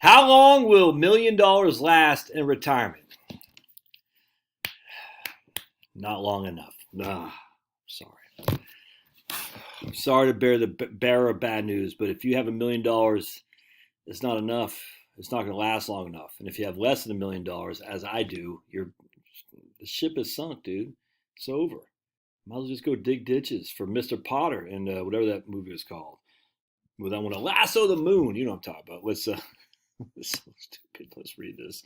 How long will $1 million last in retirement? Not long enough. Sorry. I'm sorry to bear the bearer of bad news, but if you have $1 million, it's not enough. It's not going to last long enough. And if you have less than $1 million, as I do, the ship is sunk, dude. It's over. Might as well just go dig ditches for Mr. Potter and whatever that movie was called. With I want to lasso the moon. You know what I'm talking about. It's so stupid. Let's read this.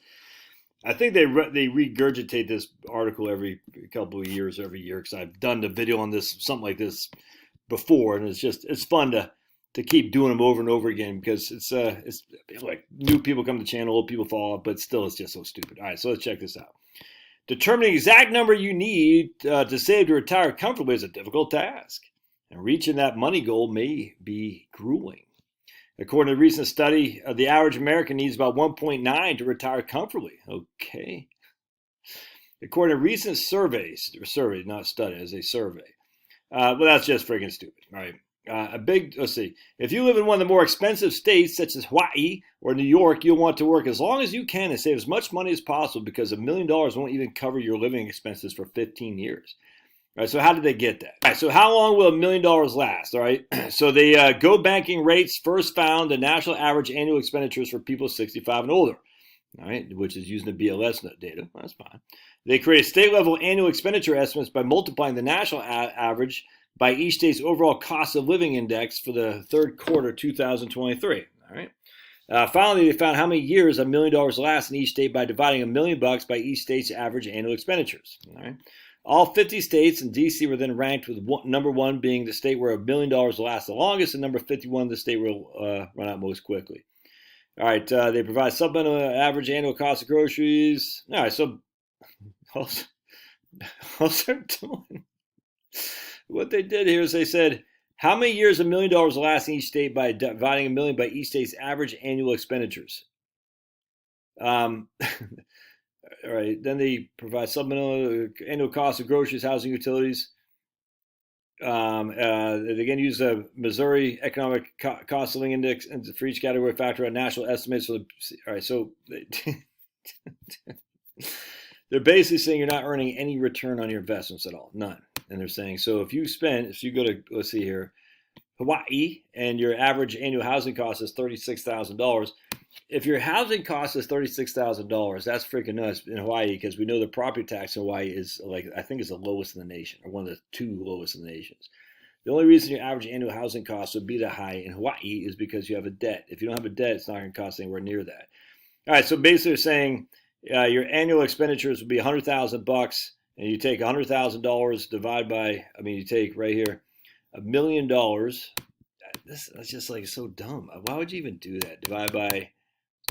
I think they regurgitate this article every couple of years, every year, because I've done the video on this, something like this before, and it's fun to keep doing them over and over again because it's like new people come to the channel, old people fall off, but still it's just so stupid. All right, so let's check this out. Determining the exact number you need to save to retire comfortably is a difficult task, and reaching that money goal may be grueling. According to a recent study, the average American needs about 1.9 to retire comfortably. Okay. According to recent surveys, not study, as a survey. Well, that's just freaking stupid. All right. Let's see. If you live in one of the more expensive states, such as Hawaii or New York, you'll want to work as long as you can and save as much money as possible because $1 million won't even cover your living expenses for 15 years. All right, so how did they get that? All right, so how long will $1 million last? All right, so the Go Banking Rates first found the national average annual expenditures for people 65 and older, all right, which is using the BLS data. That's fine. They created state-level annual expenditure estimates by multiplying the national average by each state's overall cost of living index for the third quarter 2023. All right. Finally, they found how many years $1 million lasts in each state by dividing $1 million by each state's average annual expenditures. All right. All 50 states and D.C. were then ranked with number 1 being the state where $1 million will last the longest, and number 51 the state will run out most quickly. All right, they provide supplemental average annual cost of groceries. All right, so what they did here is they said, how many years $1 million will last in each state by dividing $1 million by each state's average annual expenditures. All right, then they provide supplemental annual cost of groceries, housing, utilities. They again use the Missouri Economic Cost of Living Index for each category factor out national estimates. All right, so they're basically saying you're not earning any return on your investments at all, none. And they're saying, so if you go to, let's see here, Hawaii, and your average annual housing cost is $36,000. If your housing cost is $36,000, that's freaking nuts in Hawaii because we know the property tax in Hawaii is I think is the lowest in the nation, or one of the 2 lowest in the nations. The only reason your average annual housing cost would be that high in Hawaii is because you have a debt. If you don't have a debt, it's not going to cost anywhere near that. All right, so basically they're saying your annual expenditures would be $100,000, and you take $100,000 divide by, you take right here, $1 million. That's just like so dumb. Why would you even do that? Divide by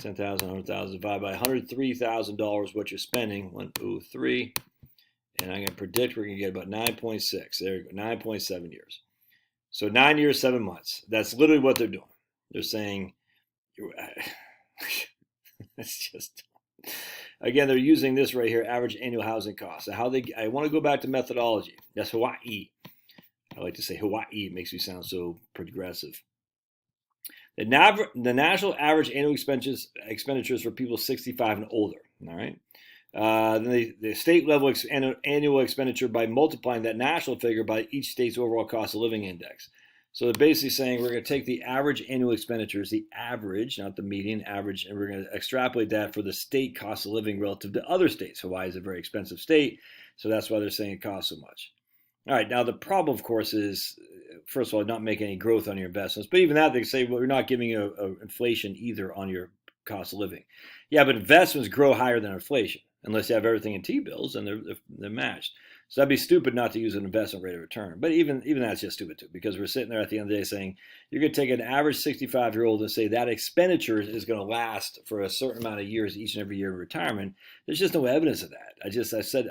10,000, 100,000, divide by $103,000 what you're spending, 103, and I'm going to predict we're going to get about 9.6. There you go, 9.7 years. So 9 years, 7 months. That's literally what they're doing. They're saying, it's just, again, they're using this right here, average annual housing cost. I want to go back to methodology. That's Hawaii. I like to say Hawaii. It makes me sound so progressive. The national average annual expenditures for people 65 and older. All right. Then the state level annual expenditure by multiplying that national figure by each state's overall cost of living index. So they're basically saying we're going to take the average annual expenditures, the average, not the median, average, and we're going to extrapolate that for the state cost of living relative to other states. Hawaii is a very expensive state, so that's why they're saying it costs so much. All right, now the problem, of course, is, first of all, not making any growth on your investments. But even that, they say, well, you're not giving you inflation either on your cost of living. Yeah, but investments grow higher than inflation, unless you have everything in T-bills, and they're matched. So that'd be stupid not to use an investment rate of return. But even that's just stupid, too, because we're sitting there at the end of the day saying, you're going to take an average 65-year-old and say that expenditure is going to last for a certain amount of years each and every year of retirement. There's just no evidence of that.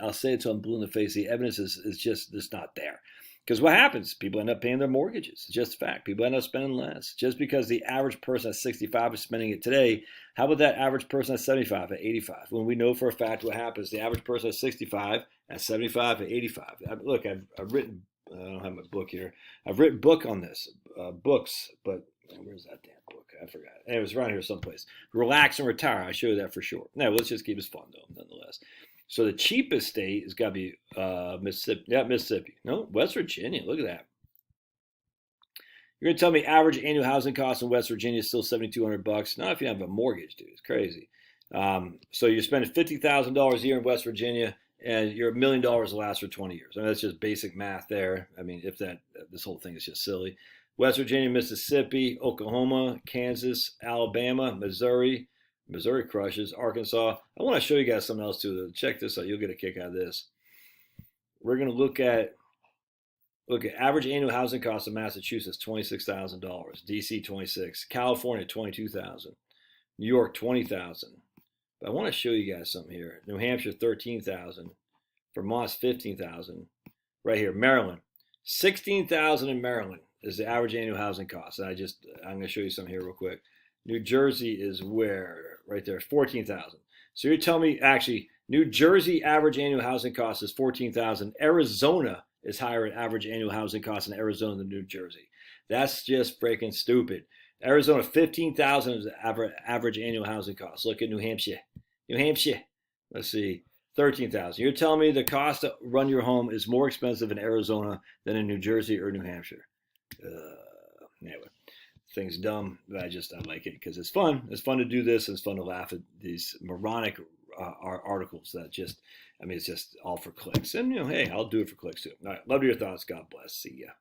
I'll say it till I'm blue in the face. The evidence is just not there. Because what happens? People end up paying their mortgages. It's just a fact. People end up spending less. Just because the average person at 65 is spending it today, how about that average person at 75, at 85? When we know for a fact what happens, the average person at 65, at 75, at 85. Look, I've written, I don't have my book here. I've written books on this, but where's that damn book? I forgot. It was around here someplace. Relax and retire. I show you that for sure. No, let's just keep it fun though, nonetheless. So the cheapest state has got to be Mississippi. Yeah, Mississippi. No, West Virginia. Look at that. You're gonna tell me average annual housing cost in West Virginia is still $7,200? Not if you have a mortgage, dude. It's crazy. So you're spending $50,000 a year in West Virginia, and your $1 million will last for 20 years. I mean, that's just basic math there. I mean, if that, this whole thing is just silly. West Virginia, Mississippi, Oklahoma, Kansas, Alabama, Missouri. Missouri crushes. Arkansas. I want to show you guys something else too. Check this out. You'll get a kick out of this. We're going to look at average annual housing cost of Massachusetts, $26,000. DC, 26. California, 22,000. New York, 20,000. But I want to show you guys something here. New Hampshire, 13,000. Vermont's 15,000. Right here, Maryland, 16,000 in Maryland is the average annual housing cost. And I'm going to show you something here real quick. New Jersey is where? Right there, 14,000. So you're telling me, actually, New Jersey average annual housing cost is 14,000. Arizona is higher in average annual housing cost in Arizona than New Jersey. That's just freaking stupid. Arizona, 15,000 is the average annual housing cost. Look at New Hampshire. New Hampshire, let's see, 13,000. You're telling me the cost to run your home is more expensive in Arizona than in New Jersey or New Hampshire? Anyway, thing's dumb, but I like it because it's fun. It's fun to do this, and it's fun to laugh at these moronic articles that just, I mean, it's just all for clicks. And, hey, I'll do it for clicks too. All right, love your thoughts. God bless. See ya.